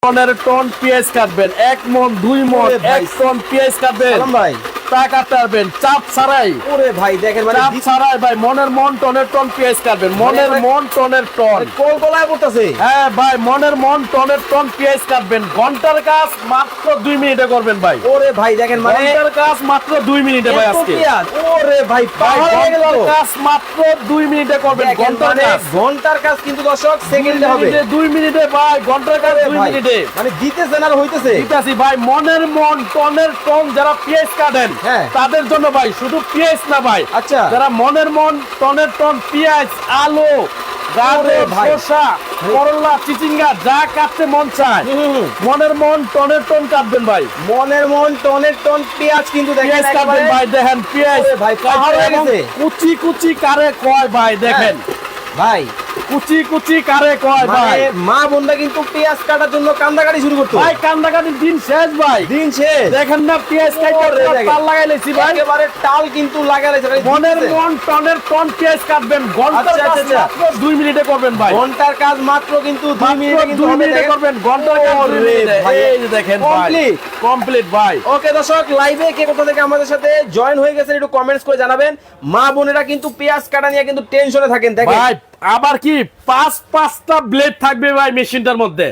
টনের টন পেঁয়াজ কাটবেন, 1 মণ 2 মণ 1 টন পেঁয়াজ কাটবেন ভাই, তা কাটবেন চাপ ছাড়াই। ওরে ভাই দেখেন মানে চাপ ছাড়াই ভাই, মনের মন টনের টন পেঁয়াজ কাটবেন, মনের মন টনের টন। কোল গলায় পড়তেছে। হ্যাঁ ভাই, মনের মন টনের টন পেঁয়াজ কাটবেন, ঘন্টার কাজ মাত্র 2 মিনিটে করবেন ভাই। ওরে ভাই দেখেন মানে ঘন্টার কাজ মাত্র 2 মিনিটে ভাই আজকে। ওরে ভাই ভাই পাহাড় হয়ে গেল। ঘন্টার কাজ মাত্র 2 মিনিটে করবেন, ঘন্টার কাজ। ঘন্টার কাজ কিন্তু দর্শক সেকেন্ডে হবে। 2 মিনিটে ভাই, ঘন্টার কাজ 2 ভাই, মিনিটে। মানে দিতেছেন আর হইতেছে। দিতাছি ভাই, মনের মন টনের টন যারা পেঁয়াজ কাটেন হ্যাঁ। তাদের জন্য ভাই, শুধু পেঁয়াজ না ভাই, আচ্ছা। যারা মনের মন টনের টন পেঁয়াজ, আলু, গাজর, ভাই। শসা, করলা, চিচিঙ্গা যা কাটতে মন চায়, হুম। মনের মন টনের টন কাটবেন ভাই। মনের মন টনের টন পেঁয়াজ কিন্তু দেখেন পেঁয়াজ কাটবেন একেবারে। ভাই, দেখেন পেঁয়াজ ওরে ভাই, পাহাড় হয়ে এবং গেছে। কুচি কুচি কারে কয় ভাই, দেখেন ভাই কুচি কুচি কারে কয় ভাই। মানে মা বোনরা কিন্তু পেঁয়াজ কাটার জন্য কান্দাকাটি শুরু করতো। ভাই কান্দাকাটির দিন শেষ ভাই, দিন শেষ। দেখেন না পেঁয়াজ কাটতে ওরে দেখেন। পাল লাগাই লেছি ভাই। একেবারে টাল কিন্তু লাগাইছে ভাই। মনের মন টনের টন পেঁয়াজ কাটবেন, ঘন্টার আচ্ছা, কাজ আচ্ছা, মাত্র 2 মিনিটে করবেন ভাই। ঘন্টার কাজ মাত্র কিন্তু 2 মাত্র মিনিটে কিন্তু 2 হবে মিনিটে দেখেন। করবেন, ঘন্টার কাজ 2 ওরে মিনিটে। ভাই, এই যে দেখেন ভাই, complete। কমপ্লিট ভাই। ওকে দর্শক, লাইভে কে কোথা থেকে আমাদের সাথে জয়েন হয়ে গেছেন একটু কমেন্টস করে জানাবেন। মা বোনেরা কিন্তু পেঁয়াজ কাটা নিয়ে কিন্তু টেনশনে থাকেন দেখেন। ভাই আবার কি 5টা ব্লেড থাকবে ভাই মেশিনটার মধ্যে।